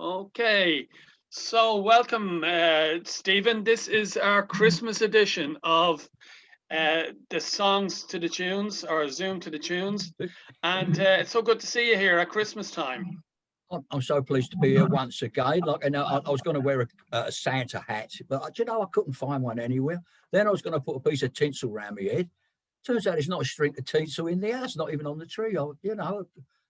Okay, so welcome, Stephen. This is our Christmas edition of the songs to the tunes, or Zoom to the tunes, and it's so good to see you here at Christmas time. I'm so pleased to be here once again. Like, I was going to wear a Santa hat, but I couldn't find one anywhere. Then I was going to put a piece of tinsel around my head. Turns out there's not a string of tinsel in the house, not even on the tree.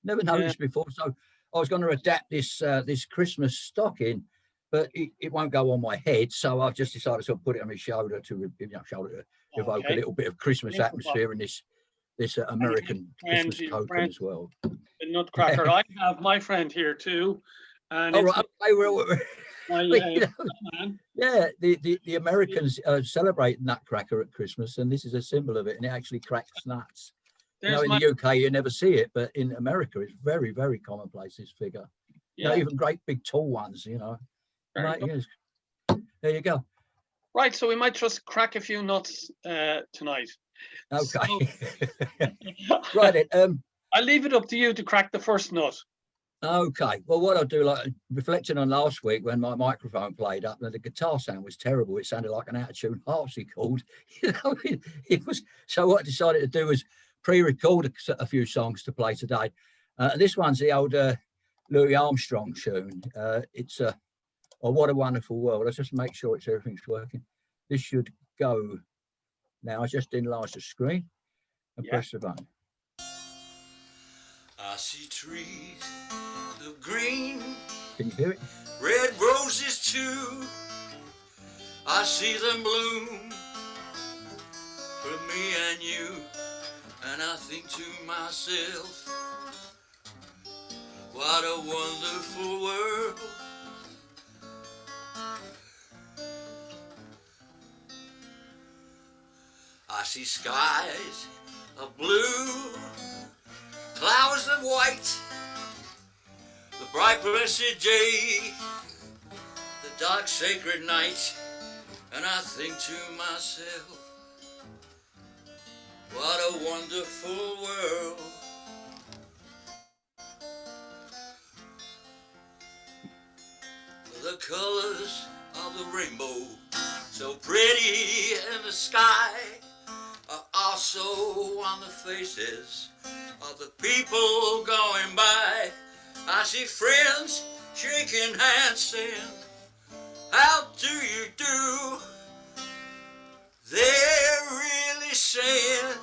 Never noticed before. So I was going to adapt this Christmas stocking, but it won't go on my head. So I've just decided to put it on my shoulder to evoke a little bit of Christmas atmosphere in this American Christmas token as well. The Nutcracker. Yeah. I have my friend here too. And the Americans celebrate Nutcracker at Christmas, and this is a symbol of it, and it actually cracks nuts. In the UK, you never see it, but in America, it's very, very commonplace, this figure. Yeah. Even great big tall ones, There you go. Right, so we might just crack a few nuts tonight. Okay. Right then. I'll leave it up to you to crack the first nut. Okay. Well, what I'll do, like reflecting on last week when my microphone played up, and the guitar sound was terrible. It sounded like an out of tune harpsichord. It was. So what I decided to do was pre-record a few songs to play today. This one's the old Louis Armstrong tune. It's Oh, What a Wonderful World. Let's just make sure everything's working. This should go now. I just enlarge the screen and press the button. I see trees of green. Can you hear it? Red roses too. I see them bloom for me and you. And I think to myself, what a wonderful world. I see skies of blue, clouds of white, the bright blessed day, the dark sacred night, and I think to myself, what a wonderful world. The colors of the rainbow, so pretty in the sky, are also on the faces of the people going by. I see friends shaking hands saying, how do you do? They're really saying,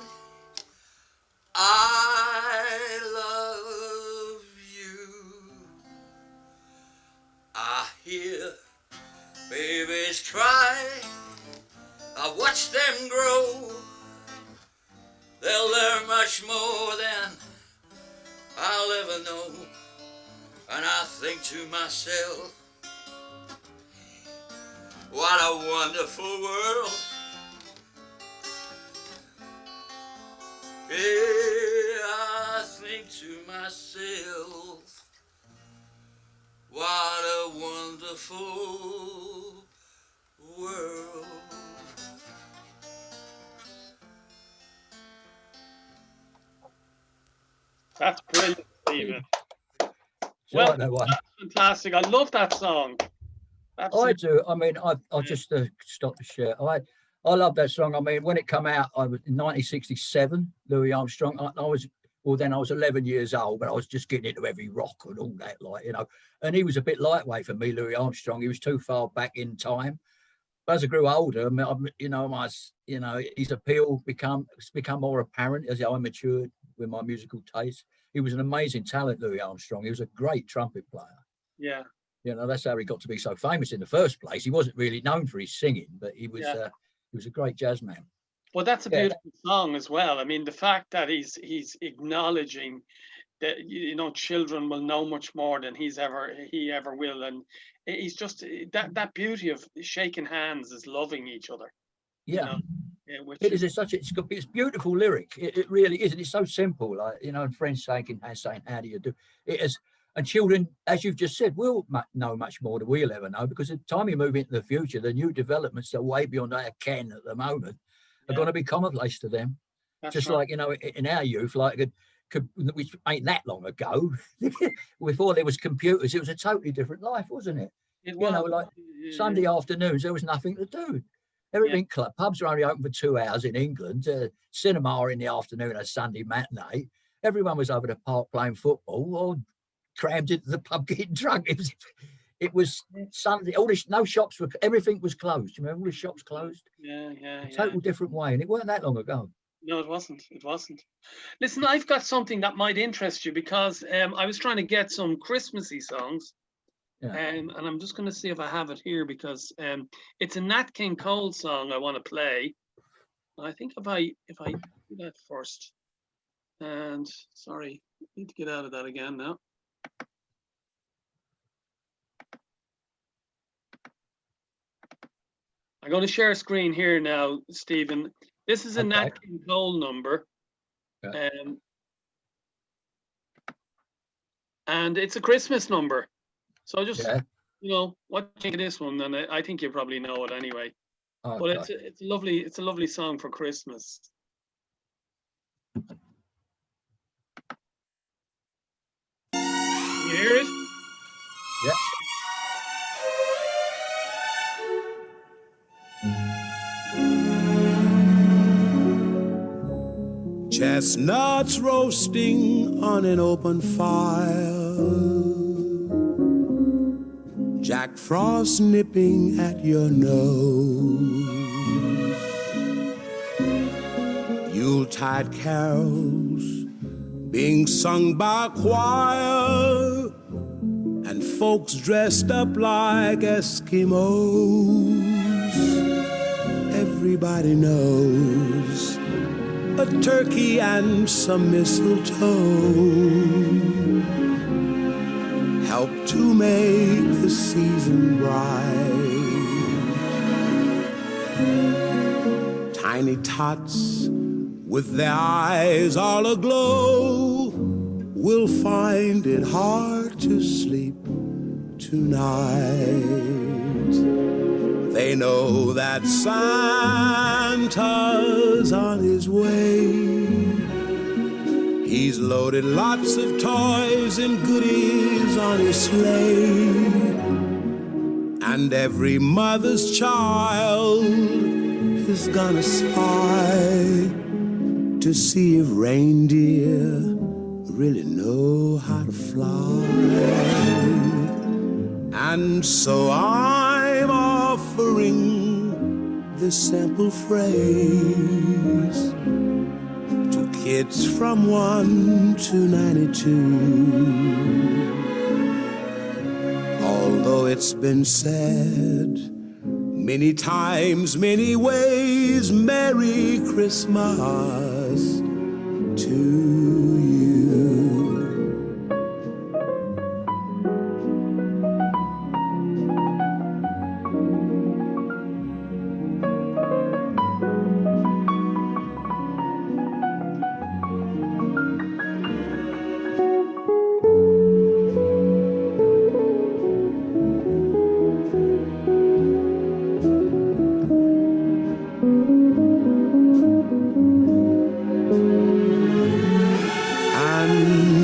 I love you. I hear babies cry, I watch them grow. They'll learn much more than I'll ever know. And I think to myself, what a wonderful world. Yeah, I think to myself, what a wonderful world. That's brilliant, Stephen. Well, that's fantastic. I love that song. I do. I mean, I just stop the share. I love that song. I mean, when it came out, I was in 1967. Louis Armstrong. I was 11 years old, but I was just getting into heavy rock and all that, And he was a bit lightweight for me, Louis Armstrong. He was too far back in time. But as I grew older, his appeal become more apparent as I matured with my musical taste. He was an amazing talent, Louis Armstrong. He was a great trumpet player. Yeah. That's how he got to be so famous in the first place. He wasn't really known for his singing, but he was a great jazz man. Well, that's a beautiful song as well. I mean, the fact that he's acknowledging that children will know much more than he ever will, and he's just that beauty of shaking hands is loving each other. Yeah. It's beautiful lyric. It really is, and it's so simple. And friends saying, how do you do it? Is, and children, as you've just said, will know much more than we'll ever know, because at the time you move into the future, the new developments are way beyond our ken at the moment are going to be commonplace to them. That's just right. Like in our youth, which ain't that long ago. Before there was computers, it was a totally different life, wasn't it? It You was. know, like Sunday afternoons, there was nothing to do. Everything, pubs are only open for 2 hours in England. Cinema in the afternoon, a Sunday matinee. Everyone was over the park playing football or crammed into the pub getting drunk. It was Sunday. No shops were. Everything was closed. You remember all the shops closed? Yeah. Total different way, and it weren't that long ago. No, it wasn't. It wasn't. Listen, I've got something that might interest you because I was trying to get some Christmassy songs, and I'm just going to see if I have it here because it's a Nat King Cole song I want to play. I think if I do that first, and sorry, I need to get out of that again now. I'm going to share a screen here now, Stephen. This is a Nat King Cole number. And it's a Christmas number. So just, you know, what do you think of this one? And I think you probably know it anyway. But it's a lovely song for Christmas. You hear it? Yeah. Chestnuts roasting on an open fire, Jack Frost nipping at your nose, Yuletide carols being sung by a choir, and folks dressed up like Eskimos. Everybody knows a turkey and some mistletoe help to make the season bright. Tiny tots with their eyes all aglow will find it hard to sleep tonight. They know that Santa's on his way. He's loaded lots of toys and goodies on his sleigh. And every mother's child is gonna spy to see if reindeer really know how to fly. And so I'm offering this simple phrase to kids from 1 to 92. Although it's been said many times, many ways, Merry Christmas to you.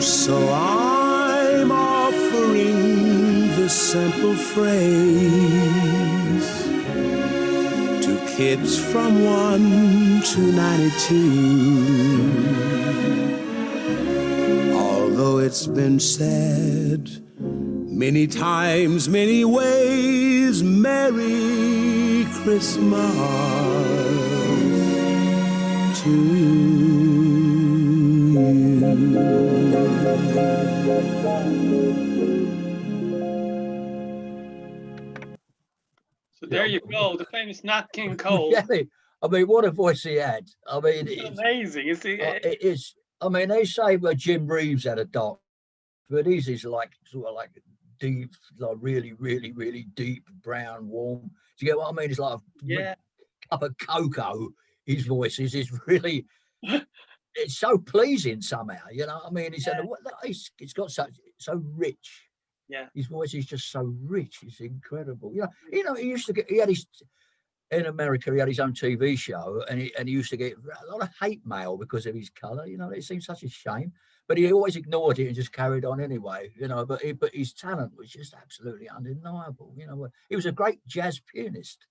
So I'm offering this simple phrase to kids from 1 to 92. Although it's been said many times, many ways, Merry Christmas to you. So there you go, the famous Nat King Cole. Yeah, I mean, what a voice he had. I mean, it's amazing. It is. I mean, they say Jim Reeves had a dark, but his is like sort of like deep, like really, really, really deep, brown, warm. Do you get what I mean? It's like a cup of cocoa. His voice is really. It's so pleasing somehow, you know. I mean, it's got so rich. Yeah, his voice is just so rich. It's incredible. You know. He used to get. He had his in America. He had his own TV show, and he used to get a lot of hate mail because of his colour. You know, it seems such a shame. but he always ignored it and just carried on anyway, you know. But his talent was just absolutely undeniable. You know, he was a great jazz pianist.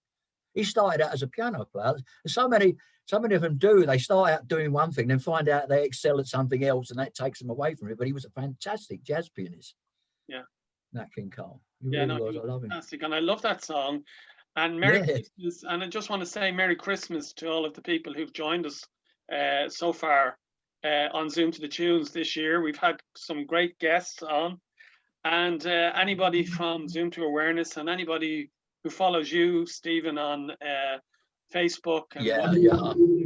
He started out as a piano player. So many of them do. They start out doing one thing, then find out they excel at something else, and that takes them away from it. But he was a fantastic jazz pianist. Yeah. Nat King Cole. He Yeah, really no, was. he I love him. fantastic, and I love that song. And Merry Yeah. Christmas! And I just want to say Merry Christmas to all of the people who've joined us so far on Zoom to the Tunes this year. We've had some great guests on, and anybody from Zoom to Awareness, and anybody who follows you, Stephen, on Facebook. And Yeah.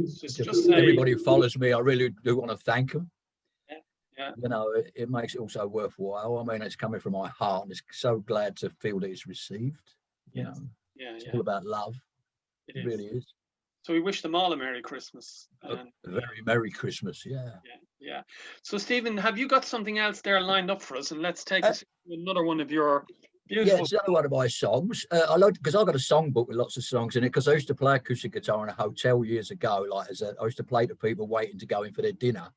just say, everybody who follows me, I really do want to thank them. Yeah. You know, it makes it also worthwhile. I mean, it's coming from my heart, and it's so glad to feel that it's received. You know, it's all about love. It really is. So we wish them all a Merry Christmas. A very Merry Christmas, yeah. So Stephen, have you got something else there lined up for us? And let's take us to another one of your beautiful. Yeah, it's another one of my songs. I like, because I've got a songbook with lots of songs in it, because I used to play acoustic guitar in a hotel years ago. Like I used to play to people waiting to go in for their dinner.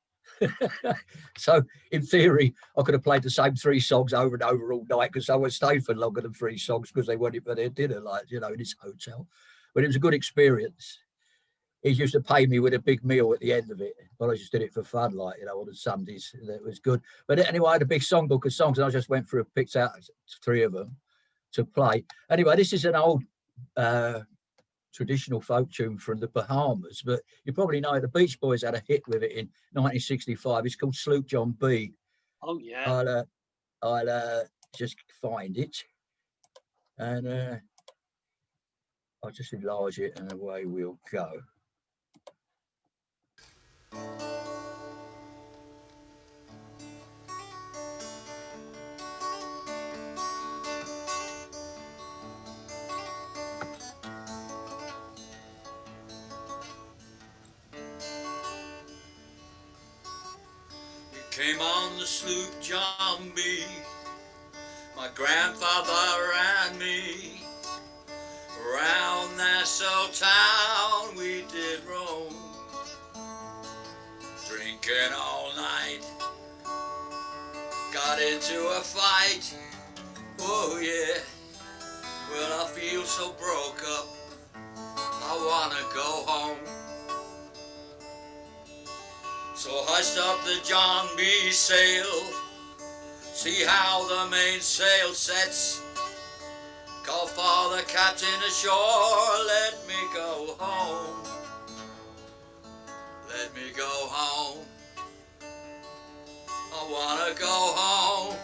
So in theory, I could have played the same 3 songs over and over all night, because someone stayed for longer than 3 songs because they wanted for their dinner, like, you know, in this hotel. But it was a good experience. He used to pay me with a big meal at the end of it, but I just did it for fun, like, you know, on the Sundays. It was good. But anyway, I had a big songbook of songs, and I just went through and picked out 3 of them to play. Anyway, this is an old traditional folk tune from the Bahamas, but you probably know the Beach Boys had a hit with it in 1965. It's called Sloop John B. Oh yeah. I'll just find it, and I'll just enlarge it, and away we'll go. Came on the sloop John B, my grandfather and me. Around Nassau town we did roam, drinking all night. Got into a fight, oh yeah. Well, I feel so broke up, I wanna go home. So hoist up the John B. sail, see how the mainsail sets. Call for the captain ashore, let me go home. Let me go home. I wanna go home,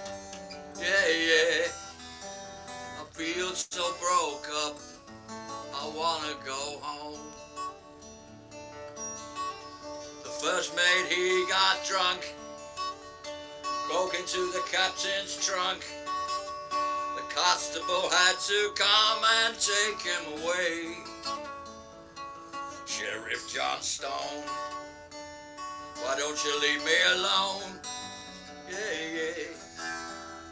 yeah. I feel so broke up, I wanna go home. First mate, he got drunk, broke into the captain's trunk. The constable had to come and take him away. Sheriff John Stone, why don't you leave me alone? Yeah.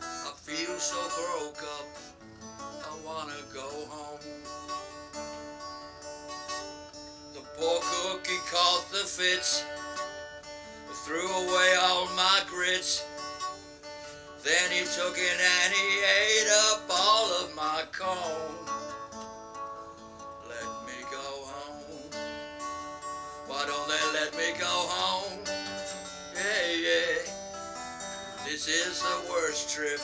I feel so broke up, I wanna go home. The poor cook, he caught the fits, threw away all my grits. Then he took in and he ate up all of my corn. Let me go home. Why don't they let me go home? Yeah. This is the worst trip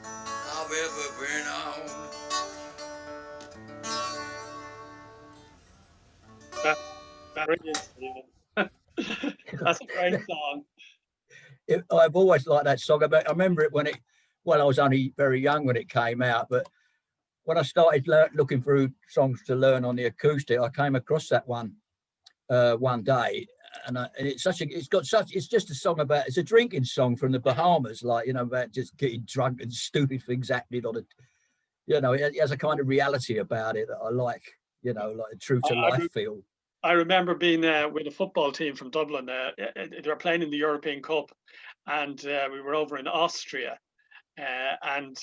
I've ever been on. That's brilliant, Stephen. That's a great song. I've always liked that song. I remember it when I was only very young when it came out, but when I started looking through songs to learn on the acoustic, I came across that one day, and it's just a song about, it's a drinking song from the Bahamas, like, you know, about just getting drunk and stupid things happening on you know, it has a kind of reality about it that I like, you know, like a true to life feel. I remember being with a football team from Dublin. They were playing in the European Cup, and we were over in Austria. And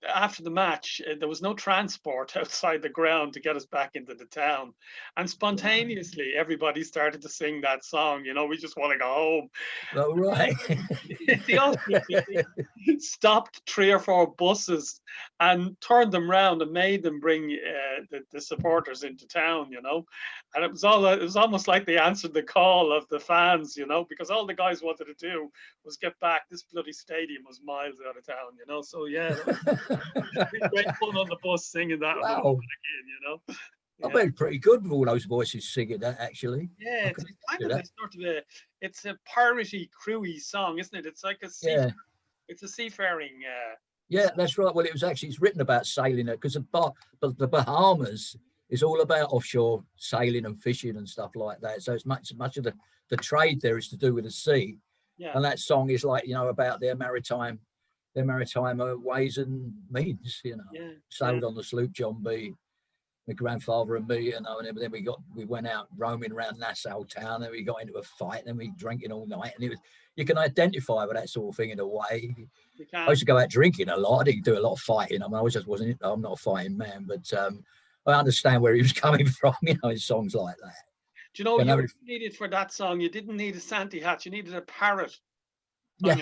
after the match, there was no transport outside the ground to get us back into the town. And spontaneously, everybody started to sing that song. You know, we just want to go home. Oh, right. The Oddity stopped 3 or 4 buses and turned them round and made them bring the supporters into town, you know. And it was almost like they answered the call of the fans, you know, because all the guys wanted to do was get back. This bloody stadium was miles out of town, you know. So yeah, great fun on the bus singing that. Wow. Again, you know. I bet it's pretty good with all those voices singing that, actually. Yeah, it's kind of a sort of it's a piratey, crewy song, isn't it? It's like a it's a seafaring. Yeah, that's right. Well, it's written about sailing because the Bahamas is all about offshore sailing and fishing and stuff like that. So it's much of the trade there is to do with the sea. Yeah. And that song is like, you know, about their maritime ways and means, you know. Yeah. Sailed on the sloop John B. My grandfather and me, you know, and then we went out roaming around Nassau town, and we got into a fight, and we drinking all night, and you can identify with that sort of thing in a way. I used to go out drinking a lot. I didn't do a lot of fighting. I mean, I'm not a fighting man, but I understand where he was coming from, you know, in songs like that. Do you know what you needed for that song? You didn't need a Santa hat. You needed a parrot. Yeah.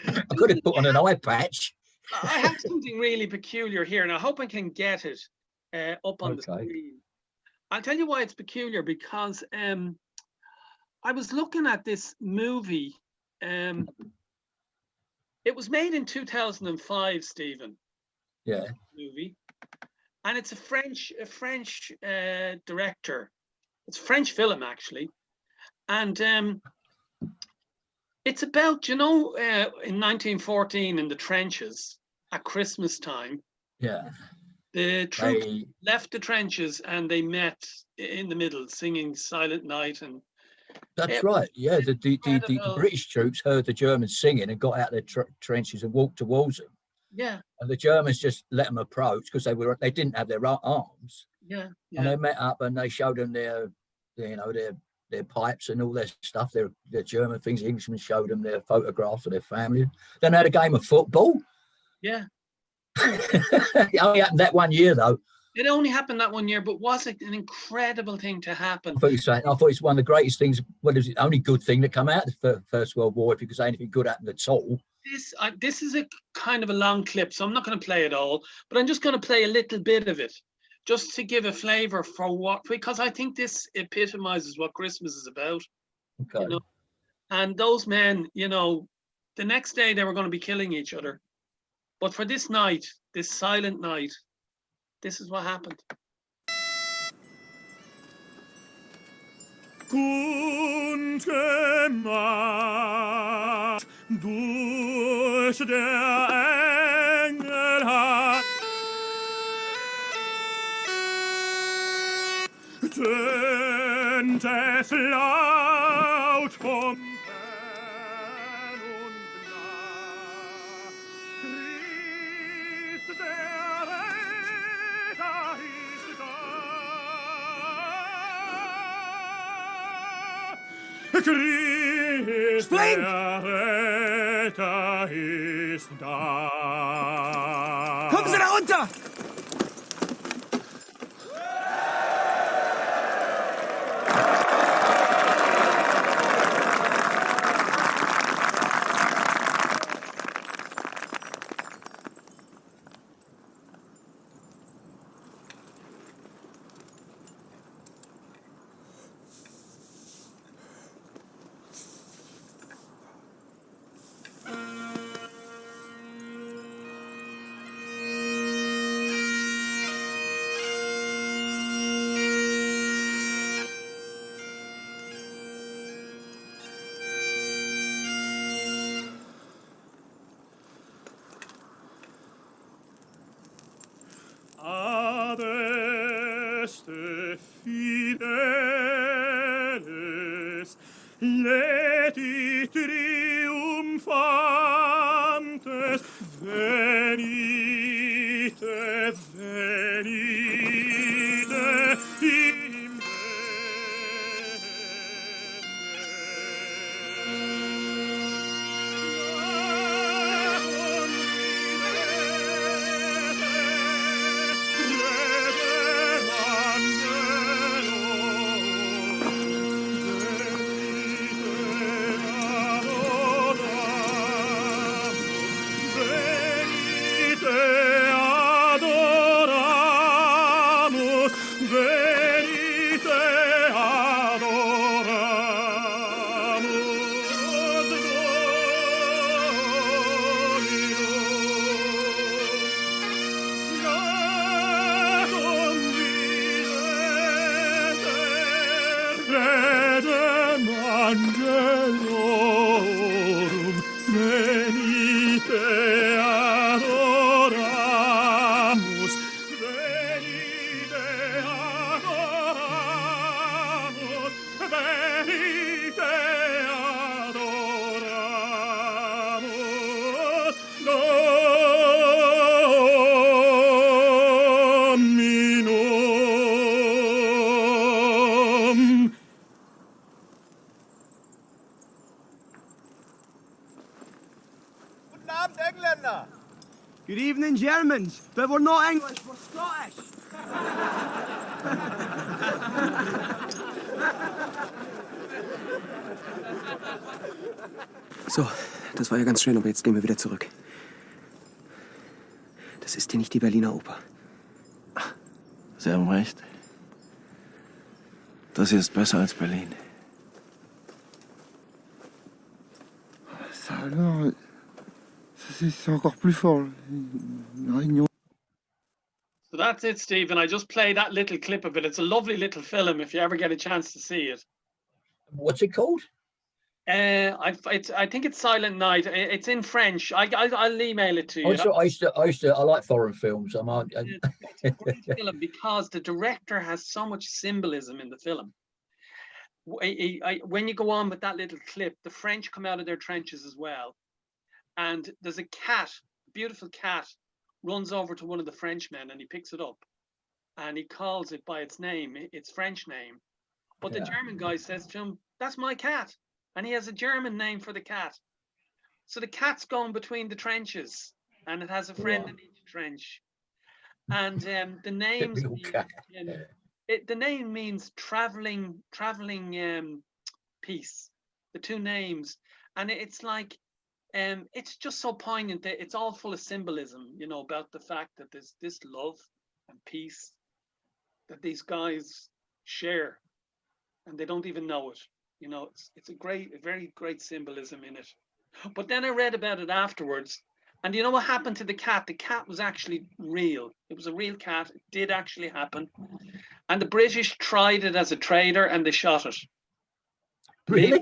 I could have put on an eye patch. I have something really peculiar here, and I hope I can get it up on the screen. I'll tell you why it's peculiar, because I was looking at this movie. It was made in 2005, Stephen. Yeah. Movie, and it's a French director. It's a French film, actually, and it's about, you know, in 1914 in the trenches at Christmas time. Yeah. The troops left the trenches and they met in the middle singing Silent Night. And that's right. Yeah, the British troops heard the Germans singing and got out of their trenches and walked towards them. Yeah. And the Germans just let them approach because they didn't have their arms. Yeah. And they met up and they showed them their pipes and all their stuff, their German things. The Englishmen showed them their photographs of their family. Then they had a game of football. Yeah. It only happened that 1 year, though. It only happened that 1 year, but was it an incredible thing to happen? I thought it's one of the greatest things. Well, it was the only good thing that came out of the First World War, if you could say anything good happened at all. This is a kind of a long clip, so I'm not going to play it all, but I'm just going to play a little bit of it, just to give a flavour for because I think this epitomizes what Christmas is about. Okay. You know? And those men, you know, the next day they were going to be killing each other. But for this night, this silent night, this is what happened. Gute Nacht, durch der Engel hat tönt es laut vom fern und nah. Christ der Retter ist da. Christ der Retter ist da. Kommen Sie da runter! Adeste fideles, leti triumphantes, venite, venite in bene. Good evening, Germans, but we're not English, we're Scottish. So, das war ja ganz schön, aber jetzt gehen wir wieder zurück. Das ist hier nicht die Berliner Oper. Sie haben recht. Das hier ist besser als Berlin. Ça alors, c'est encore plus fort. Une réunion. So that's it, Stephen. I just played that little clip of it. It's a lovely little film if you ever get a chance to see it. What's it called? I think it's Silent Night. It's in French. I'll email it to you. I like foreign films. It's a great film because the director has so much symbolism in the film. When you go on with that little clip, the French come out of their trenches as well. And there's a cat, a beautiful cat, runs over to one of the Frenchmen and he picks it up and he calls it by its name, its French name. But the German guy says to him, "That's my cat." And he has a German name for the cat. So the cat's going between the trenches and it has a friend in each trench. And the names, the name means traveling peace, the two names. And it's like, it's just so poignant that it's all full of symbolism, you know, about the fact that there's this love and peace that these guys share and they don't even know it. You know, it's a very great symbolism in it. But then I read about it afterwards, and you know what happened to the cat? The cat was actually real. It was a real cat. It did actually happen. And the British tried it as a traitor and they shot it. Really?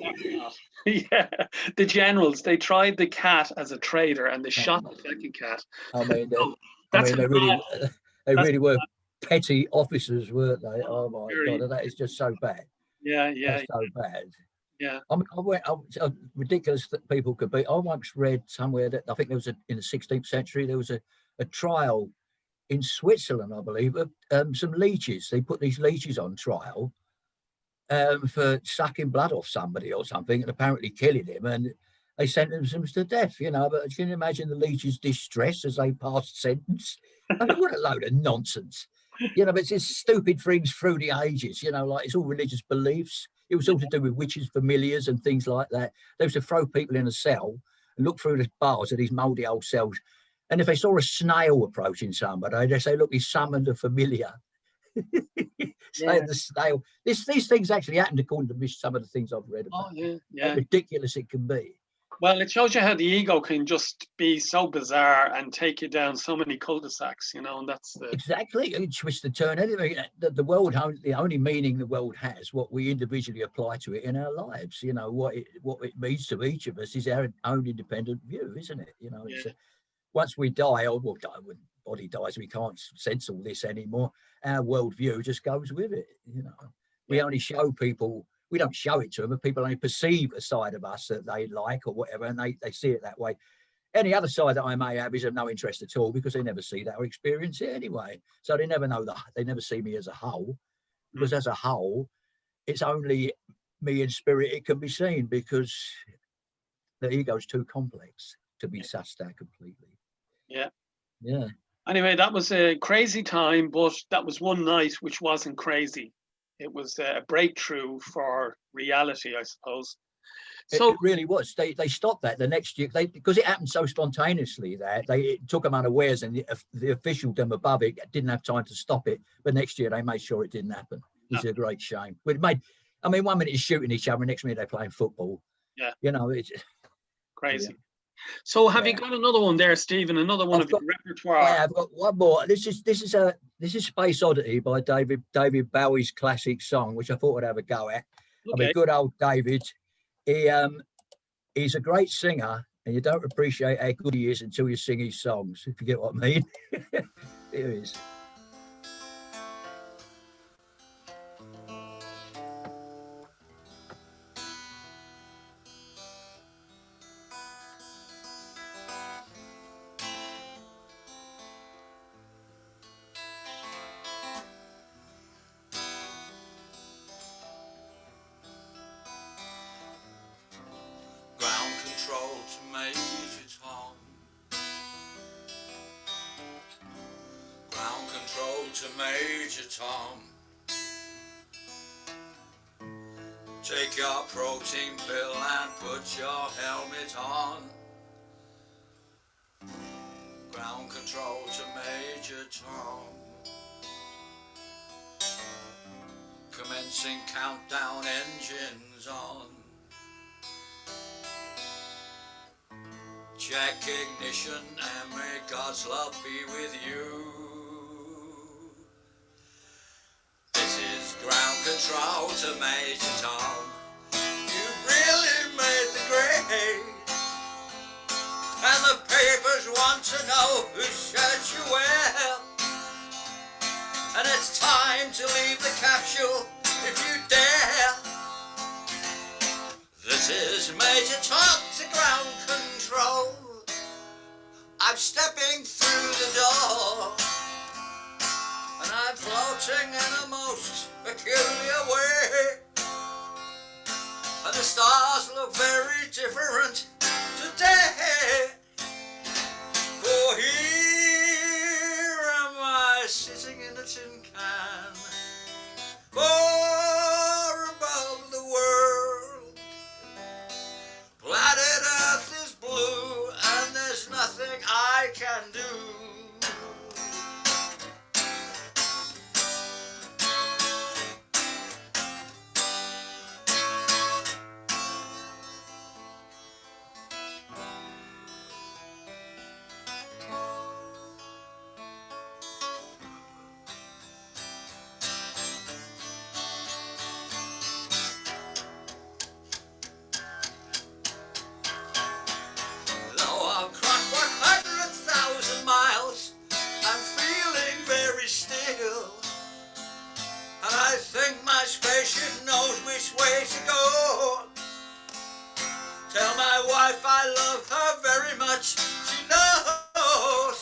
Yeah. The generals, they tried the cat as a traitor and they shot the second cat. I mean, they really were petty officers, weren't they? Oh my God, that is just so bad. Yeah. That's so bad. Yeah. I mean, ridiculous that people could be. I once read somewhere that I think there was in the 16th century, there was a trial in Switzerland, I believe, of some leeches. They put these leeches on trial for sucking blood off somebody or something and apparently killing him. And they sentenced them to death, you know. But can you imagine the leeches' distress as they passed sentence? I mean, what a load of nonsense. You know, but it's just stupid things through the ages, you know, like it's all religious beliefs. It was all to do with witches, familiars and things like that. They used to throw people in a cell and look through the bars of these mouldy old cells. And if they saw a snail approaching somebody, they say, "Look, he summoned a familiar." The snail. These things actually happened according to some of the things I've read about. Oh, yeah. How ridiculous it can be. Well, it shows you how the ego can just be so bizarre and take you down so many cul-de-sacs, you know, and that's exactly. You twist and turn anything. The world, the only meaning the world has, what we individually apply to it in our lives. You know, what it means to each of us is our own independent view, isn't it? You know, it's once we die, when body dies, we can't sense all this anymore. Our worldview just goes with it. You know, we only show people. We don't show it to them, but people only perceive a side of us that they like or whatever, and they see it that way. Any other side that I may have is of no interest at all because they never see that or experience it anyway. So they never know that. They never see me as a whole, because as a whole, it's only me in spirit it can be seen, because the ego's too complex to be sussed out completely. Yeah. Anyway, that was a crazy time, but that was one night which wasn't crazy. It was a breakthrough for reality, I suppose. So it really was. They stopped that the next year because it happened so spontaneously that it took them unawares, and the officialdom above it didn't have time to stop it. But next year they made sure it didn't happen. It's a great shame. One minute it's shooting each other, next minute they're playing football. Yeah, you know, it's crazy. Yeah. So have you got another one there, Stephen? Another one of your repertoire? I've got one more. This is Space Oddity by David Bowie's classic song, which I thought I'd have a go at. Okay. I mean, good old David. He's a great singer, and you don't appreciate how good he is until you sing his songs, if you get what I mean. Here he is. Ground control to Major Tom. control to Major Tom. Take your protein pill and put your helmet on. Ground control to Major Tom. Commencing countdown, engines on. Check ignition and may God's love be with you. This is ground control to Major Tom. You really made the grade. And the papers want to know who shot you well. And it's time to leave the capsule if you dare. This is Major Tom to ground control. I'm stepping through the door, and I'm floating in a most peculiar way. And the stars look very different today. For here am I sitting in a tin can, far above the world. Planet Earth is blue and there's nothing I can do. Tell my wife I love her very much, she knows.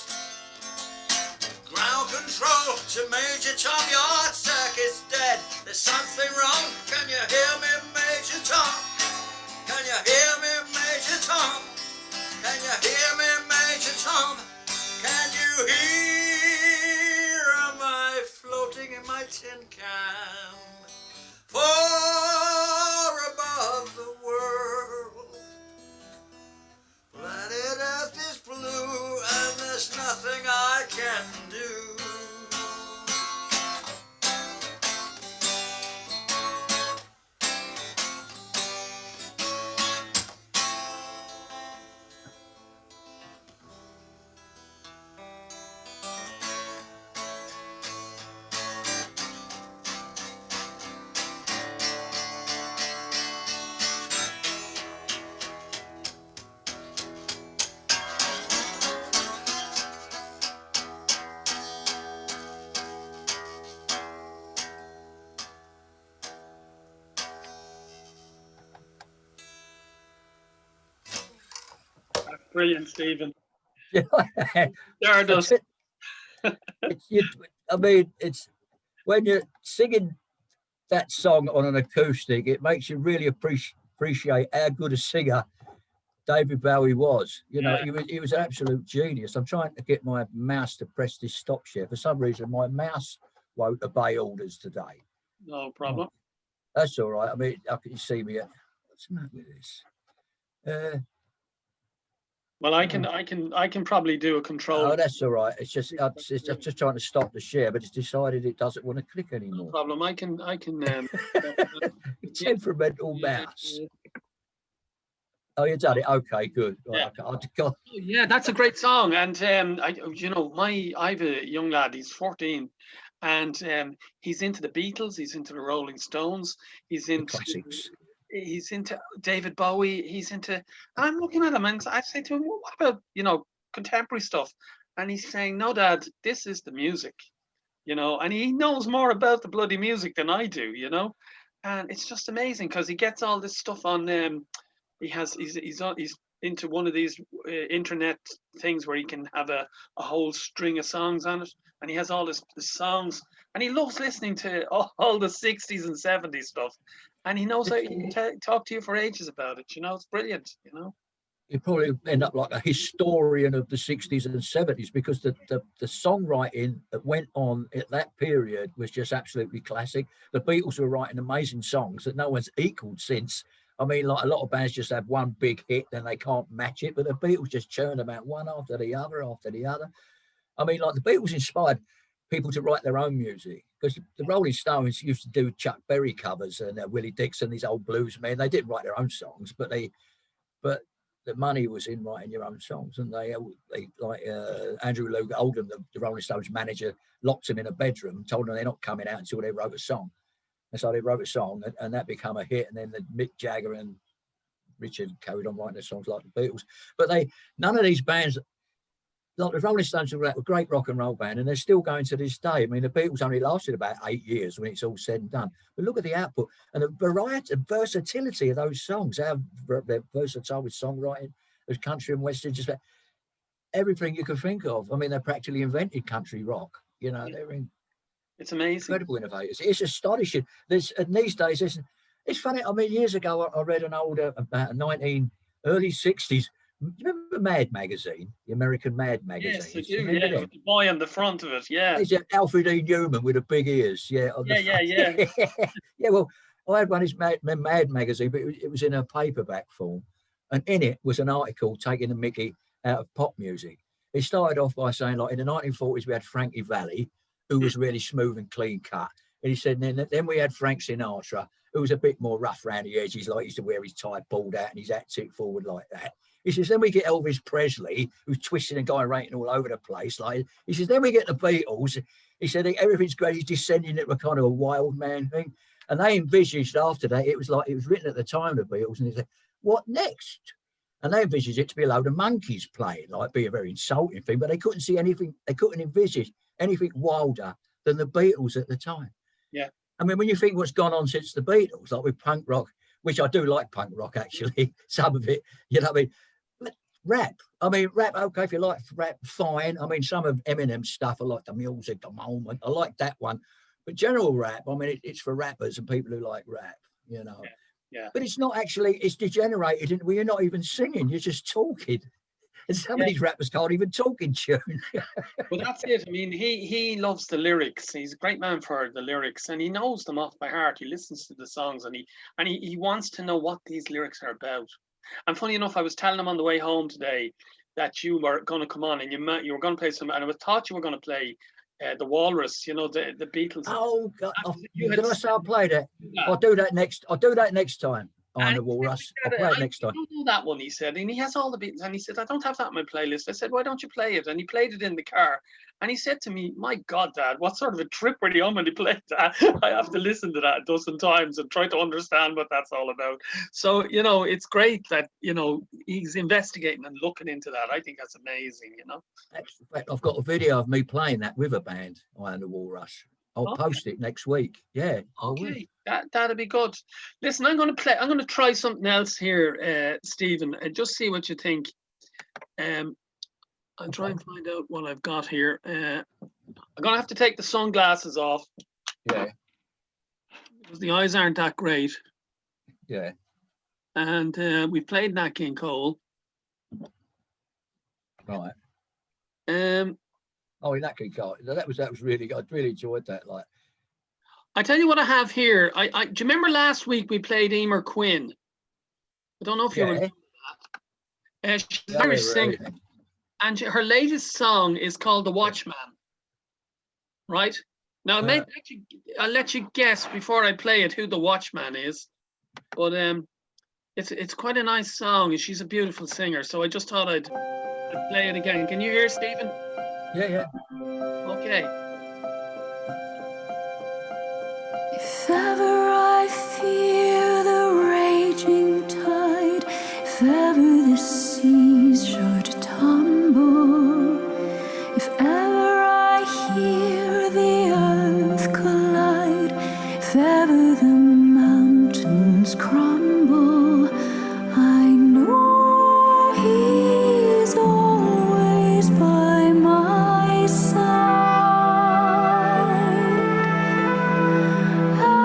Ground control to Major Tom, your circuit's dead. There's something wrong, can you hear me, Major Tom? Can you hear me, Major Tom? Can you hear me, Major Tom? Can you hear? Am I floating in my tin can? Far above the world. Planet Earth is blue and there's nothing I can do. Brilliant, Stephen. Yeah. There does. I mean, it's when you're singing that song on an acoustic, it makes you really appreciate how good a singer David Bowie was. You know, he was an absolute genius. I'm trying to get my mouse to press this stop share. For some reason, my mouse won't obey orders today. No problem. Oh, that's all right. I mean, how can you see me? What's the matter with this? Well, I can probably do a control. Oh, that's all right. It's just just trying to stop the share, but it's decided it doesn't want to click anymore. No problem. I can. Temperamental mouse. Oh, you done it. Okay, good. Yeah. Okay. Yeah, that's a great song. And I have a young lad. He's 14, and he's into the Beatles. He's into the Rolling Stones. He's into classics. He's into David Bowie. He's into. And I'm looking at him, and I say to him, well, "What about contemporary stuff?" And he's saying, "No, Dad, this is the music." And he knows more about the bloody music than I do. And it's just amazing because he gets all this stuff on. He's into one of these internet things where he can have a whole string of songs on it, and he has all this songs, and he loves listening to all the 60s and 70s stuff, and he knows how he can talk to you for ages about it. It's brilliant. you probably end up like a historian of the 60s and 70s, because the songwriting that went on at that period was just absolutely classic. The Beatles were writing amazing songs that no one's equaled since. I mean, like a lot of bands just have one big hit, then they can't match it, but the Beatles just churned them out one after the other after the other. I mean, like the Beatles inspired people to write their own music, because the Rolling Stones used to do Chuck Berry covers and Willie Dixon, these old blues men. They didn't write their own songs, but the money was in writing your own songs. And they like Andrew Loog Oldham, the Rolling Stones manager, locked him in a bedroom, told them they're not coming out until they wrote a song. And so they wrote a song, and that became a hit. And then Mick Jagger and Richard carried on writing their songs like the Beatles. But none of these bands, like the Rolling Stones, were a great rock and roll band, and they're still going to this day. I mean, the Beatles only lasted about 8 years when it's all said and done. But look at the output and the variety and versatility of those songs. How they're versatile with songwriting, there's country and western, just about everything you can think of. I mean, they practically invented country rock. You know, it's amazing, incredible innovators. It's astonishing. And these days, it's funny. I mean, years ago, I read an older, about early 60s. Do you remember Mad magazine, the American Mad magazine? Yes, I do. Yeah, with the boy on the front of it. Yeah. It's Alfred E. Newman with the big ears. Yeah. Yeah. Yeah. Well, I had one. It's Mad magazine, but it was in a paperback form, and in it was an article taking the mickey out of pop music. It started off by saying, like, in the 1940s we had Frankie Valli, who was really smooth and clean cut, and he said, then we had Frank Sinatra, who was a bit more rough around the edges, like he used to wear his tie pulled out and his hat tipped forward like that. He says, then we get Elvis Presley, who's twisting and gyrating all over the place. Like, he says, then we get the Beatles. He said, everything's great. He's descending into a kind of a wild man thing. And they envisaged after that, it was written at the time of the Beatles, and they said, what next? And they envisaged it to be a load of monkeys playing, like be a very insulting thing, but they couldn't see anything, they couldn't envisage anything wilder than the Beatles at the time. Yeah. I mean, when you think what's gone on since the Beatles, like with punk rock, which I do like punk rock, actually, some of it, you know what I mean? Rap. I mean, rap, okay, if you like rap, fine. I mean, some of Eminem's stuff, I like the music, the moment. I like that one. But general rap, I mean, it's for rappers and people who like rap, you know. Yeah. But it's not actually, it's degenerated. Well, you're not even singing, you're just talking. And some of these rappers can't even talk in tune. Well, that's it. I mean, he loves the lyrics. He's a great man for the lyrics, and he knows them off by heart. He listens to the songs, and he wants to know what these lyrics are about. And funny enough, I was telling him on the way home today that you were going to come on and you were going to play some, and I thought you were going to play the Walrus, you know, the Beatles. Oh God! Did I say I'll play that? Yeah. I'll do that next time. On the Walrus. I'll play it next time. I don't know that one, he said, and he has all the Beatles, and he said, I don't have that on my playlist. I said, why don't you play it? And he played it in the car, and he said to me, my God, Dad, what sort of a trip were you on when he played that? I have to listen to that a dozen times and try to understand what that's all about. So, you know, it's great that, you know, he's investigating and looking into that. I think that's amazing, you know. In fact, I've got a video of me playing that with a band on the Walrus. I'll post it next week. Yeah. Okay, that'll be good. Listen, I'm going to try something else here, Stephen, and just see what you think. I'll try and find out what I've got here. I'm going to have to take the sunglasses off. Yeah. Because the eyes aren't that great. Yeah. And we played Nat King Cole. Right. Oh, in that King Cole. That was really good. I really enjoyed that. Like, I tell you what I have here. Do you remember last week we played Emer Quinn? I don't know if you remember that. She's a very singer. And her latest song is called The Watchman. Right? Now, I'll let you guess before I play it who The Watchman is. But it's quite a nice song, and she's a beautiful singer. So I just thought I'd play it again. Can you hear, Stephen? Yeah. Okay. If ever I fear the raging tide, if ever the seas should tumble, if ever I hear the earth collide, if ever the mountains crumble, I know He is always by my side. Ever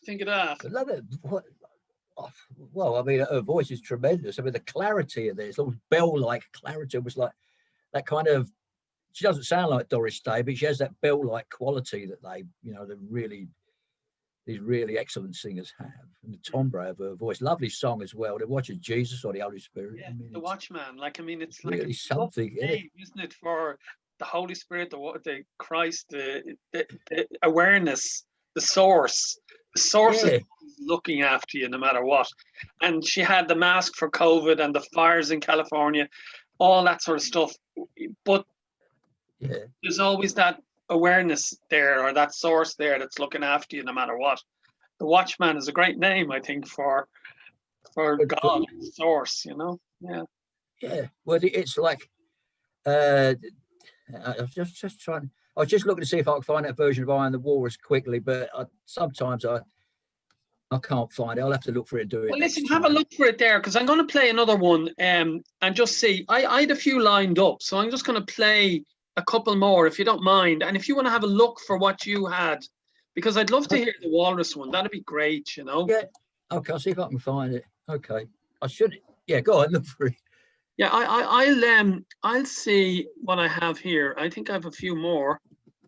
think of that? I love it. Well, I mean, her voice is tremendous. I mean, the clarity of this, little bell-like clarity, was like that kind of. She doesn't sound like Doris Day, but she has that bell-like quality that these really excellent singers have. And the timbre of her voice, lovely song as well. The Watch of Jesus or the Holy Spirit. Yeah, I mean, the Watchman. It's really like something, isn't it, for the Holy Spirit, the Christ, the awareness, the source. The source is looking after you no matter what. And she had the mask for COVID and the fires in California, all that sort of stuff. But there's always that awareness there, or that source there, that's looking after you no matter what. The Watchman is a great name, I think, for God, source. Yeah. Well, it's like I was just trying. I was just looking to see if I could find that version of Eye on the Walrus quickly, but sometimes I can't find it. I'll have to look for it and do it. Well, listen, have a look for it there, because I'm going to play another one and just see. I had a few lined up, so I'm just going to play a couple more, if you don't mind. And if you want to have a look for what you had, because I'd love to hear the Walrus one. That'd be great, Yeah. Okay, I'll see if I can find it. Okay. I should. Yeah, go on, look for it. Yeah, I'll see what I have here. I think I have a few more.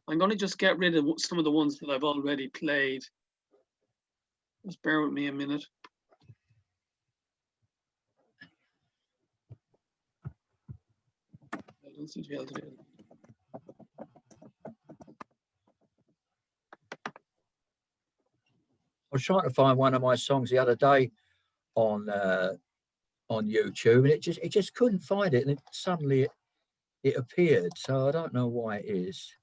I'm going to just get rid of some of the ones that I've already played. Just bear with me a minute. I don't seem to be able to do it. I was trying to find one of my songs the other day on YouTube, and it just couldn't find it, and suddenly it appeared. So I don't know why it is.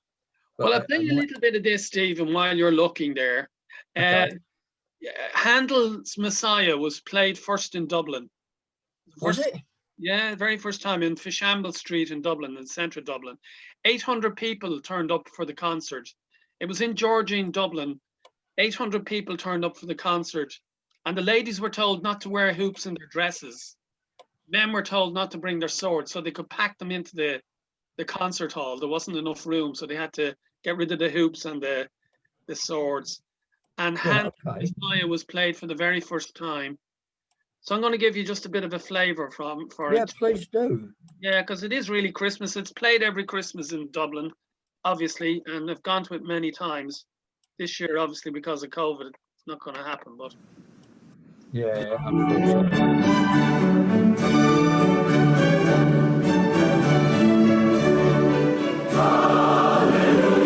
But I'll play you a little bit of this, Stephen, while you're looking there. Okay. Handel's Messiah was played first in Dublin. Was it? Yeah, very first time in Fishamble Street in Dublin, in central Dublin. 800 people turned up for the concert. It was in Georgine, Dublin. 800 people turned up for the concert, and the ladies were told not to wear hoops in their dresses. Men were told not to bring their swords, so they could pack them into the concert hall. There wasn't enough room, so they had to get rid of the hoops and the swords. And Handel's Messiah was played for the very first time. So I'm going to give you just a bit of a flavour for it. Yeah, please do. Yeah, because it is really Christmas. It's played every Christmas in Dublin, obviously, and I've gone to it many times. This year, obviously, because of COVID, it's not going to happen, but... Yeah, unfortunately. Hallelujah.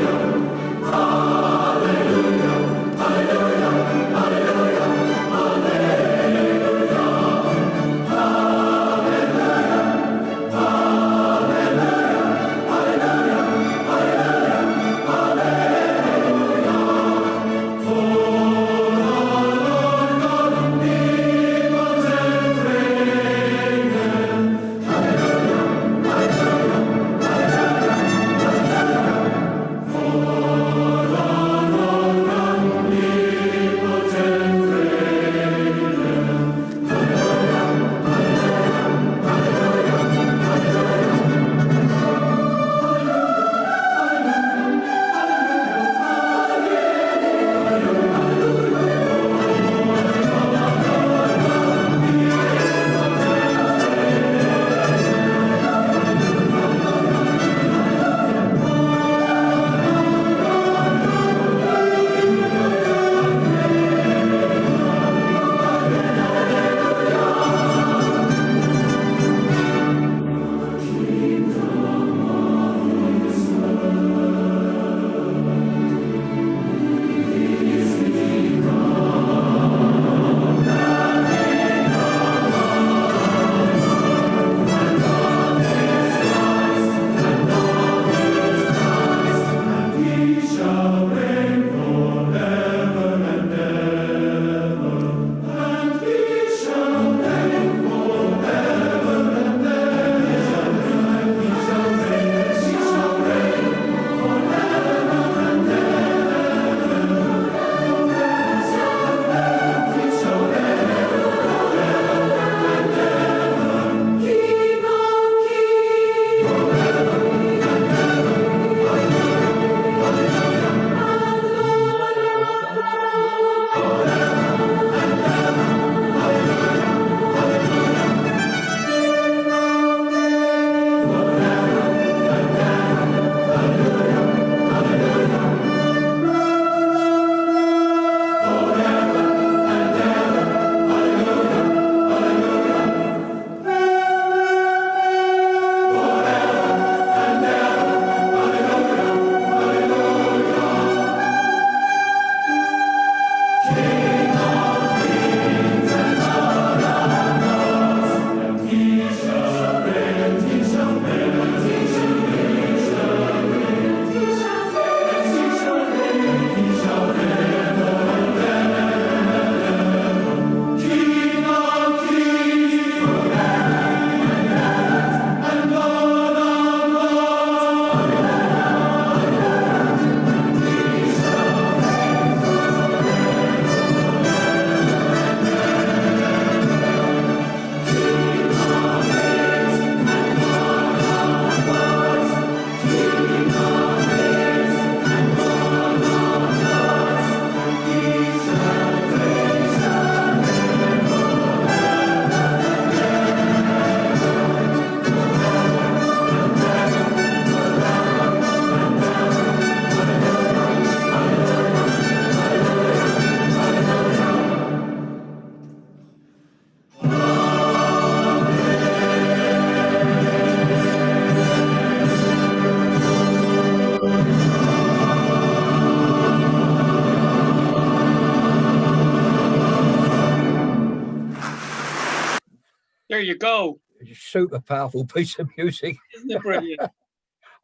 there you go. Super powerful piece of music. Isn't it brilliant?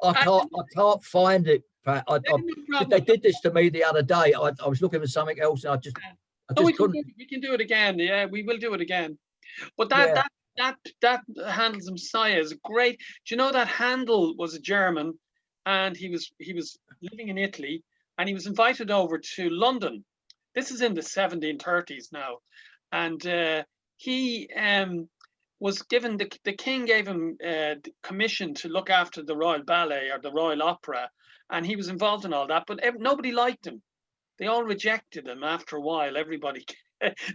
I can't find it, Pat. No They problem. did this to me the other day. I was looking for something else, and I just We couldn't. can do it again. Yeah, we will do it again. But Yeah. that Handel's Messiah is great. Do you know that Handel was a German, and he was living in Italy, and he was invited over to London. This is in the 1730s now, and he was given the king gave him commission to look after the Royal Ballet or the Royal Opera, and he was involved in all that. But nobody liked him. They all rejected him after a while. Everybody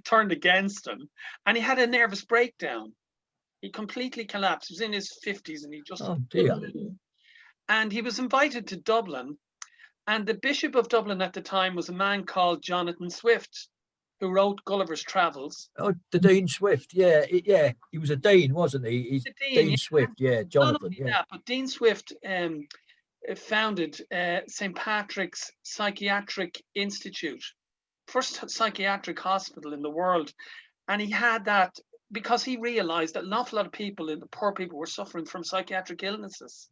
turned against him, and he had a nervous breakdown. He completely collapsed. He was in his 50s, and he just Oh dear. And he was invited to Dublin, and the Bishop of Dublin at the time was a man called Jonathan Swift, who wrote Gulliver's Travels. Oh, the Dean Swift. Yeah, he was a dean, wasn't he? He's The Dean, Dean yeah. Swift. Yeah, Not Jonathan. only Yeah. that, but Dean Swift founded St. Patrick's Psychiatric Institute, first psychiatric hospital in the world. And he had that because he realized that an awful lot of people, the poor people, were suffering from psychiatric illnesses.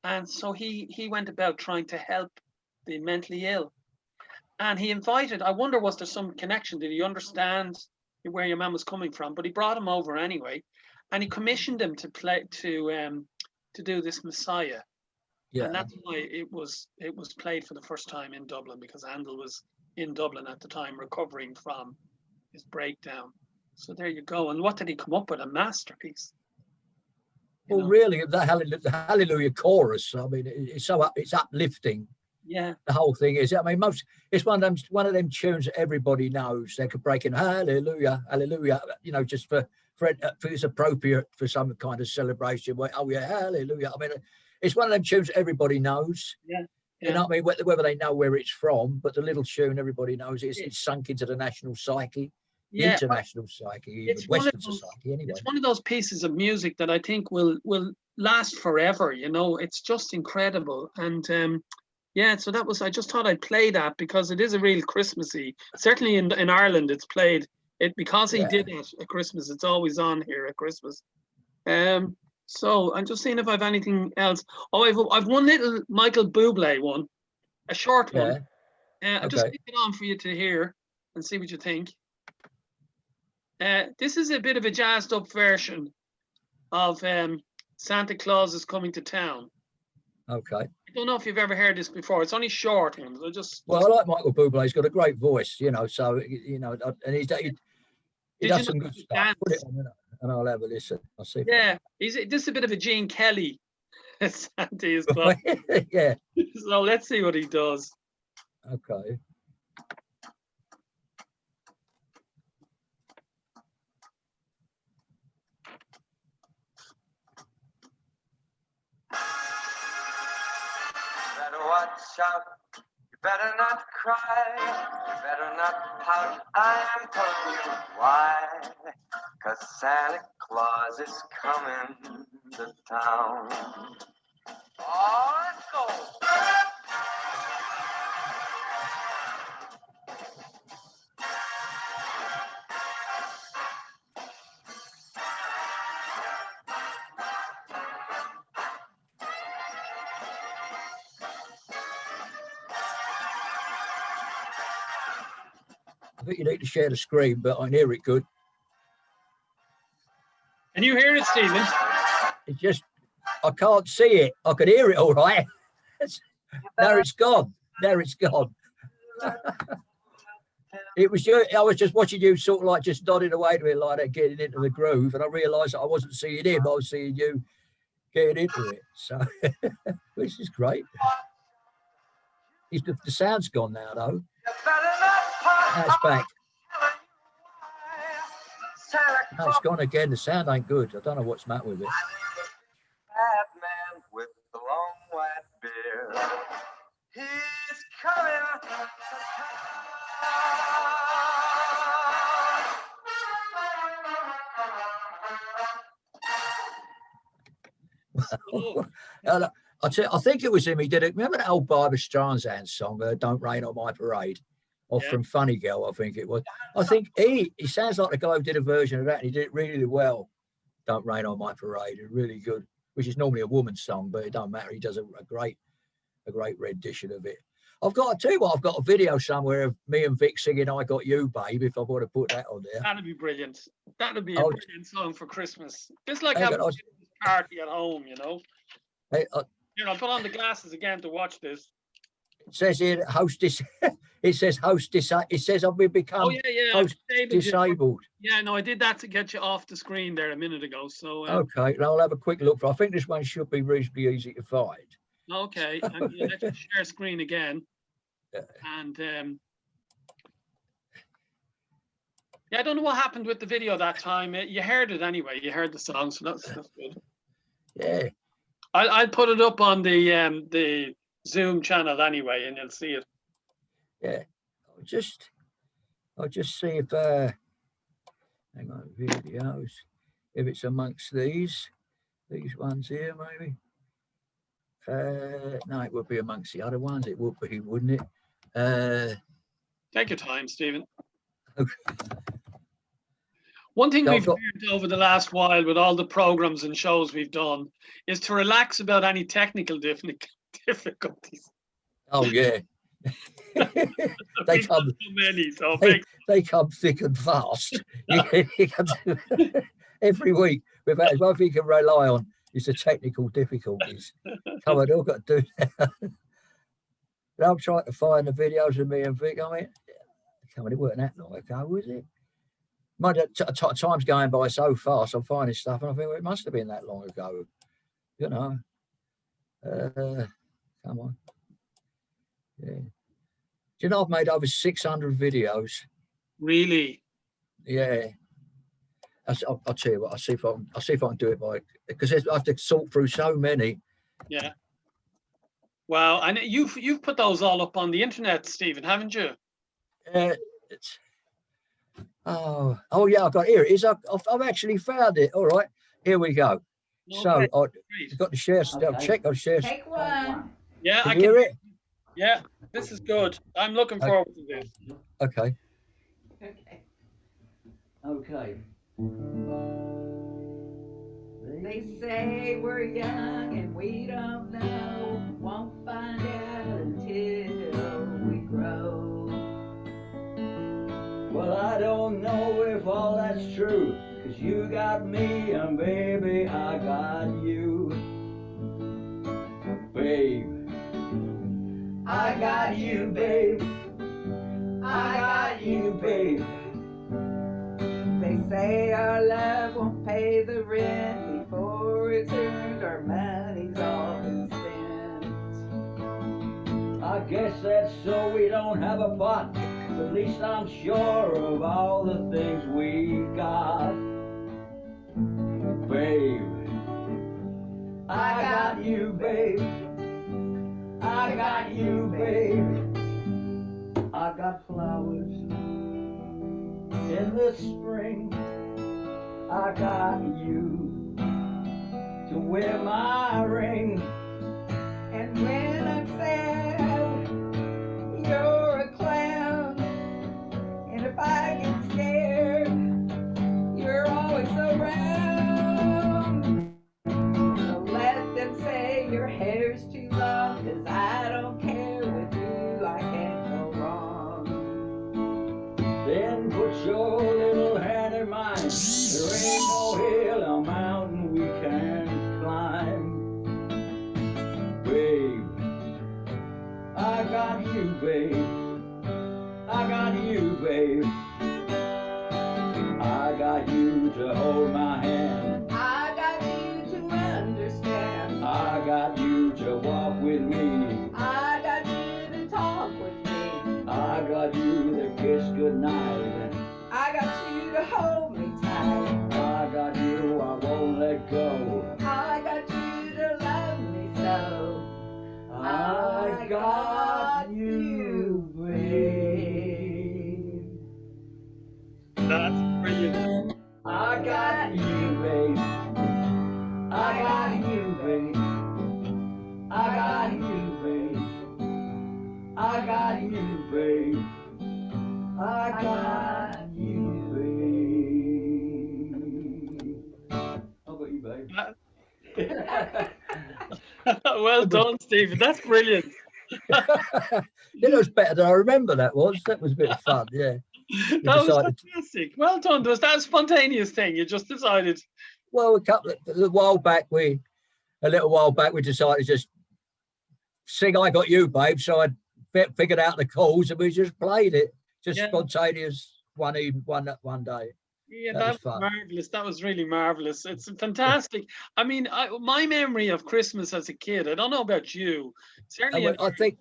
And so he went about trying to help the mentally ill. And he invited, I wonder, was there some connection? Did he understand where your man was coming from? But he brought him over anyway. And he commissioned him to do this Messiah. Yeah. And that's why it was played for the first time in Dublin, because Handel was in Dublin at the time recovering from his breakdown. So there you go. And what did he come up with? A masterpiece. Well, really, the Hallelujah chorus. I mean, it's uplifting. Yeah. The whole thing is. I mean, it's one of them tunes that everybody knows. They could break in Hallelujah, Hallelujah. You know, just for it's appropriate for some kind of celebration. Where, oh yeah, Hallelujah. I mean, it's one of them tunes that everybody knows. Yeah. You know what I mean? Whether they know where it's from, but the little tune everybody knows it's sunk into the national psyche, international psyche, it's Western society. Anyway, it's one of those pieces of music that I think will last forever. You know, it's just incredible. And yeah, so that was. I just thought I'd play that because it is a real Christmassy. Certainly in Ireland, it's played. It because he did it at Christmas. It's always on here at Christmas. So I'm just seeing if I've anything else. Oh, I've one little Michael Bublé one, a short one. I'll just stick it on for you to hear and see what you think. This is a bit of a jazzed up version of Santa Claus is Coming to Town. Okay. I don't know if you've ever heard this before. It's only short ones. Well, I like Michael Bublé. He's got a great voice, you know. So he does some good stuff. Put it on, and I'll have a listen. I'll see. Yeah, this is a bit of a Gene Kelly. Santa is Claus. Yeah. So let's see what he does. Okay. Watch out, you better not cry, you better not pout, I am telling you why, 'cause Santa Claus is coming to town. Oh, let's go! I think you need to share the screen, but I can hear it good. Can you hear it, Stephen? It's just, I can't see it. I can hear it all right. Now it's gone. Now it's gone. It was you. I was just watching you sort of like just nodding away to it like that, getting into the groove, and I realised that I wasn't seeing him. I was seeing you getting into it. So, which is great. The sound's gone now, though. That's back. No, it's gone again. The sound ain't good. I don't know what's the matter with it. Bad man with the long white beard, he's coming to town. I think it was him. He did it. Remember that old Barbra Streisand song, "Don't Rain on My Parade," or from Funny Girl, I think it was. I think he sounds like the guy who did a version of that, and he did it really well. Don't Rain on My Parade. It's really good, which is normally a woman's song, but it don't matter. He does a great rendition of it. I've got to tell you what, I've got a video somewhere of me and Vic singing I Got You, Babe, if I want to put that on there. That'd be brilliant. That'd be a brilliant song for Christmas. Just like Hey, having but a party at home, you know. Hey, You know, put on the glasses again to watch this. it says here, it says it says I've become host disabled. Yeah, no, I did that to get you off the screen there a minute ago. So Okay, now I'll have a quick look. I think this one should be reasonably easy to find. okay, and let's share screen again. And yeah, I don't know what happened with the video that time. You heard it anyway. You heard the song, so that's good. Yeah, I'll put it up on the Zoom channel anyway, and you'll see it. Yeah, I'll just see if hang on, videos, if it's amongst these ones here, maybe. No, it would be amongst the other ones. It would be, wouldn't it? Take your time, Stephen. Okay. One thing we've learned over the last while with all the programs and shows we've done is to relax about any technical difficulties. Oh yeah. they come so many, so they come thick and fast. Every week. Without one thing you can rely on is the technical difficulties. Come on, all got to do that. But I'm trying to find the videos of me and Vic. I mean, come on, it wasn't that long ago, was it? Time's going by so fast. I'm finding stuff, and I think well, it must have been that long ago. You know. Come on. Yeah. Do you know I've made over 600 videos? Really? Yeah. I'll tell you what. I'll see if I can do it by, because I have to sort through so many. Yeah. Wow, and you've put those all up on the internet, Stephen, haven't you? Oh yeah, I've got here. It is. I've actually found it. All right, here we go. Okay, so I've got the share. Okay. Check on share. Take one. Yeah, I can hear it. Yeah, this is good. I'm looking forward to this. Okay. Okay. They say we're young and we don't know. Won't find out until we grow. Well, I don't know if all that's true, 'cause you got me and baby, I got you. Babe, I got you, babe. I got you, babe. They say our love won't pay the rent before it's earned, our money's all been spent. I guess that's so we don't have a pot. At least I'm sure of all the things we got. Babe, I got you, babe. I got you, babe. I got flowers in the spring. I got you to wear my ring. And when I'm sad, you're a clown. And if I get scared, you're always around. So let them say your hair's too long, 'cause I don't care with you, I can't go wrong. Then put your little hand in mine. There ain't no hill or mountain we can't climb. Babe, I got you, babe. I got you, babe. I got you to hold my hand. I got you to understand. I got you to walk with me. I got you to talk with me. I got you to kiss goodnight. I got you to hold me tight. I got you, I won't let go. I got you to love me so. I got you, babe. That's brilliant. I got you, babe. I got you, babe. I got you, babe. I got you, babe. I got you, babe. Well done, Stephen. That's brilliant. It was better than I remember. That was a bit of fun. Yeah. That was fantastic. Well done. Was that a spontaneous thing? You just decided? Well, a little while back, we decided to just sing "I Got You, Babe." So I figured out the chords and we just played it. Just spontaneous one day. Yeah, that was marvelous. That was really marvelous. It's fantastic. I mean, my memory of Christmas as a kid, I don't know about you. Certainly, I think,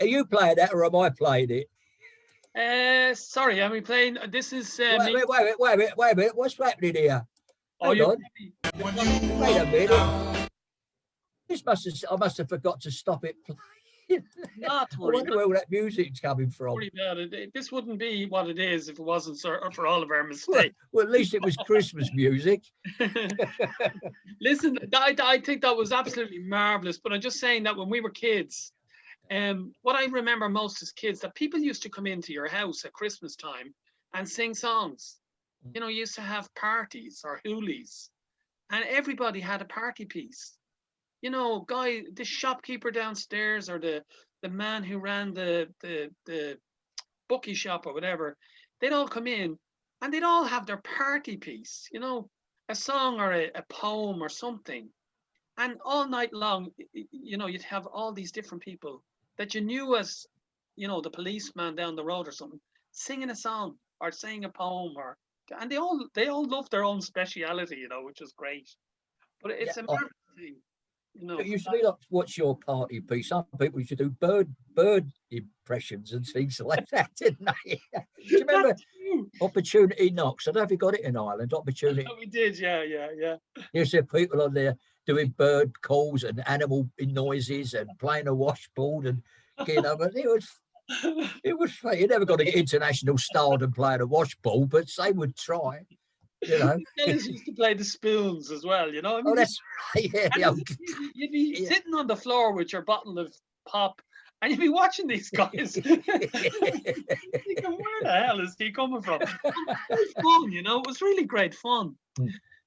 are you playing that or am I playing it? Sorry, am we playing? This is. Wait a minute. What's happening here? Hang on. Wait a minute. I must have forgot to stop it playing. Not to I worry. wonder where all that music's coming from. Worry about it. This wouldn't be what it is if it wasn't for all of our mistakes. Well, at least it was Christmas music. Listen, I think that was absolutely marvelous. But I'm just saying that when we were kids, what I remember most as kids, that people used to come into your house at Christmas time and sing songs. You know, you used to have parties or hoolies, and everybody had a party piece. You know, the shopkeeper downstairs, or the man who ran the bookie shop or whatever, they'd all come in and they'd all have their party piece, you know, a song or a poem or something. And all night long, you know, you'd have all these different people that you knew as, you know, the policeman down the road or something, singing a song or saying a poem, and they all love their own speciality, you know, which is great. But it's a marvelous thing. You know, it used to be like, what's your party piece? Some people used to do bird impressions and things like that, didn't they? Do you remember Opportunity Knocks? I don't know if you got it in Ireland. Opportunity. We did, yeah. You see people on there doing bird calls and animal noises and playing a washboard and getting over. It was fun. You never got to get international stardom playing a washboard, but they would try. You know, fellas used to play the spoons as well. You know, I mean, that's right. Yeah, you'd be sitting on the floor with your bottle of pop, and you'd be watching these guys. Thinking, where the hell is he coming from? It was fun, you know. It was really great fun.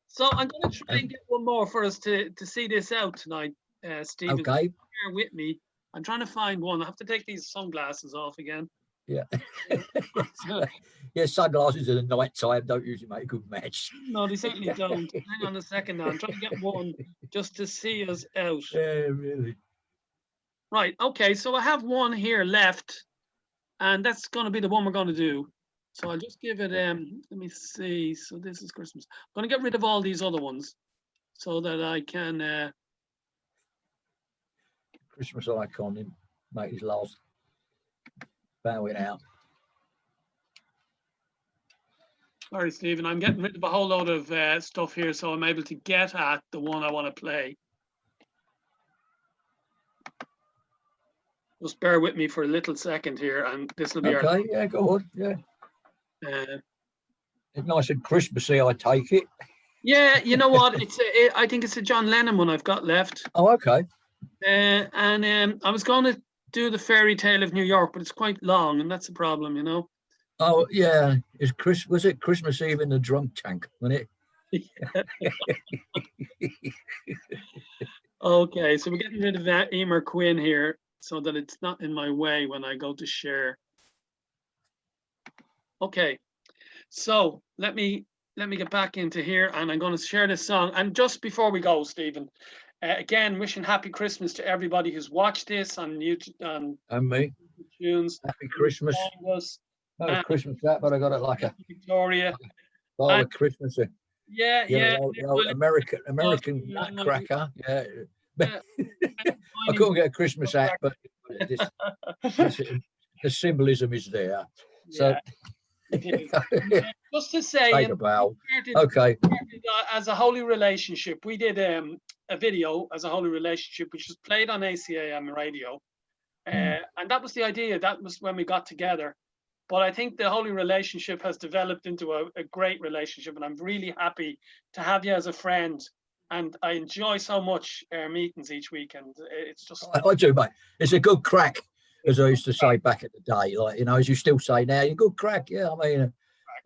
So I'm going to try and get one more for us to see this out tonight, Stephen. Okay. Bear with me. I'm trying to find one. I have to take these sunglasses off again. Yeah. Yeah, sunglasses in the night time don't usually make a good match. No, they certainly don't. Hang on a second now. I'm trying to get one just to see us out. Yeah, really. Right, okay, so I have one here left, and that's going to be the one we're going to do. So I'll just give it, let me see. So this is Christmas. I'm going to get rid of all these other ones so that I can... Christmas icon in make his last bowing out. Sorry, Stephen, I'm getting rid of a whole load of stuff here, so I'm able to get at the one I want to play. Just bear with me for a little second here, and this will be our... Okay, yeah, go on, yeah. It's nice and Christmassy, I take it. Yeah, you know what? I think it's a John Lennon one I've got left. Oh, okay. And I was going to do the Fairy Tale of New York, but it's quite long, and that's a problem, you know. Oh yeah, was it Christmas Eve in the drunk tank, wasn't it? Okay, so we're getting rid of that Elmear Quinn here so that it's not in my way when I go to share. Okay, so let me get back into here, and I'm going to share this song. And just before we go, Stephen, again, wishing happy Christmas to everybody who's watched this on YouTube and me. Tunes. Happy Christmas. No Christmas that, but I got it like a Victoria. Bottle of Christmas. Yeah. The American nutcracker. Yeah. I couldn't get a Christmas hat, but the symbolism is there. So just to say, okay. As a holy relationship, we did a video as a holy relationship, which was played on ACAM radio, and that was the idea. That was when we got together. But I think the holy relationship has developed into a great relationship, and I'm really happy to have you as a friend. And I enjoy so much our meetings each week, and it's just... I do, mate. It's a good crack, as I used to say back in the day. Like, you know, as you still say now, you're good crack. Yeah, I mean,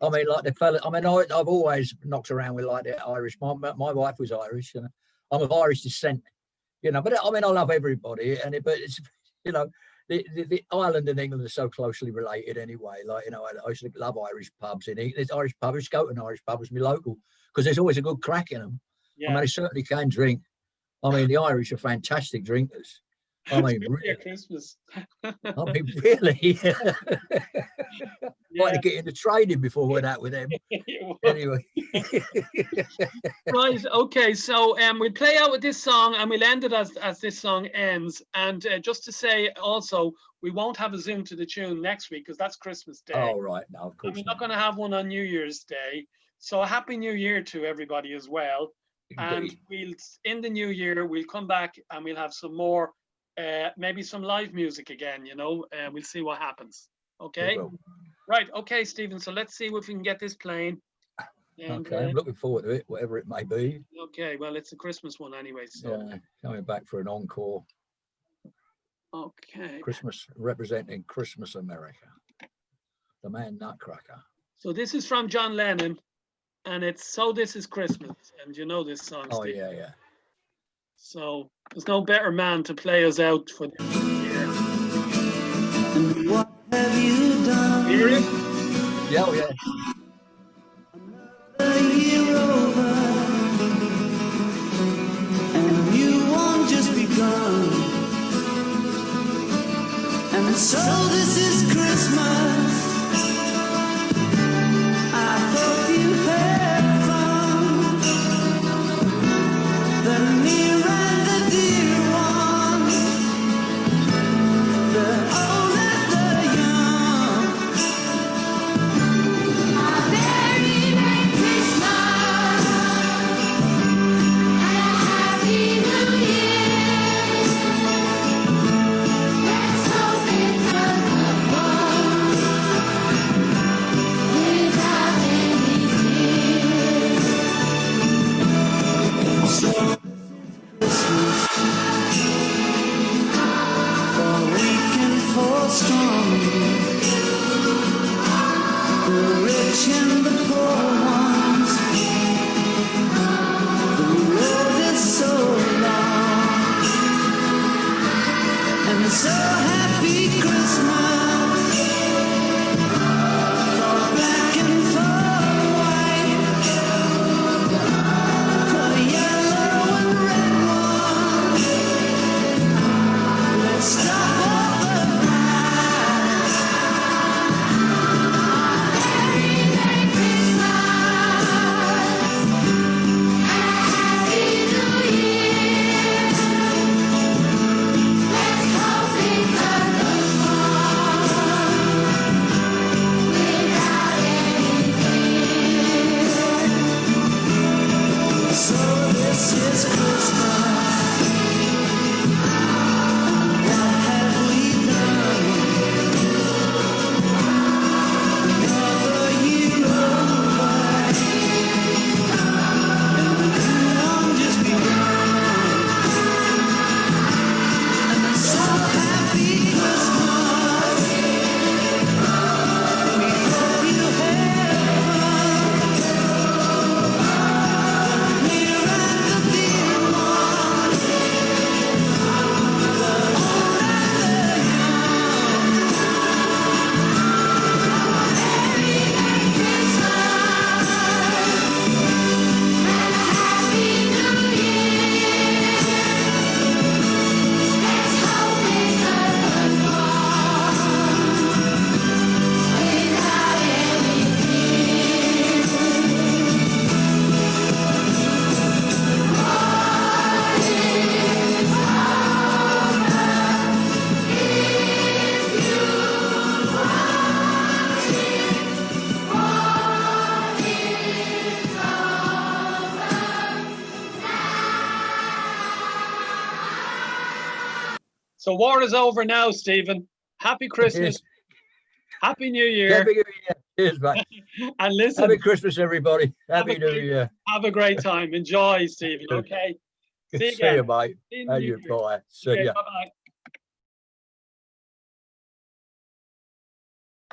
I mean, like the fella. I mean, I've always knocked around with like the Irish. My wife was Irish, and I'm of Irish descent. You know, but I mean, I love everybody, but it's, you know, the Ireland and England are so closely related anyway. Like, you know, I used to love Irish pubs in England. There's Irish pubs. I used to go to an Irish pub as my local because there's always a good crack in them. Yeah. I mean, they certainly can drink. I mean, the Irish are fantastic drinkers. I mean, really, Christmas. I mean, really. Like to get into trading before we're out with them. Anyway. Right. Okay. So we'll play out with this song and we'll end it as this song ends. And just to say also, we won't have a Zoom to the tune next week because that's Christmas Day. Oh, right. No, of course. And we're not going to have one on New Year's Day. So a happy New Year to everybody as well. Indeed. And we'll, in the new year, we'll come back and we'll have some more, maybe some live music again, you know, and we'll see what happens. Okay. Right. Okay, Stephen. So let's see if we can get this playing. And, okay. I'm looking forward to it, whatever it may be. Okay. Well, it's a Christmas one anyway. So yeah, coming back for an encore. Okay. Christmas, representing Christmas America. The Man Nutcracker. So this is from John Lennon. And it's So This Is Christmas, and you know this song, Oh, Steve. yeah. So there's no better man to play us out for the year. And what have you done? Hear it? Yeah, oh, yeah. Another year over, and you won't just begun. And so this is Christmas. I hope you had fun. The near and the dear ones, the old and the young. A very Merry Christmas and a Happy New Year. Let's hope it's a good one without any fear. So for weak and for strong, the rich and the poor ones, the road is so long, and so happy Christmas for black and for white, for yellow and red ones. Let's stop all the lies. Merry, Merry Christmas and a Happy New Year. Let's hope it's a good one without any fear. So this is Christmas. What have we done? Another year over, and you won't just begun. And so happy Christmas. We hope you had fun. The near and the dear ones, the old and the young. Merry, Merry Christmas and a Happy New Year. Let's hope it's a good one without any fear. What is So war is over now, Stephen. Happy Christmas. Yes. Happy New Year. Happy New Year. Cheers, mate. And listen, Happy Christmas, everybody. Have Happy a New great- Year. have a great time. Enjoy, Stephen. Okay. Good See you to see you, again. mate. See you in the And new you, year. bye. See Okay, ya. bye-bye.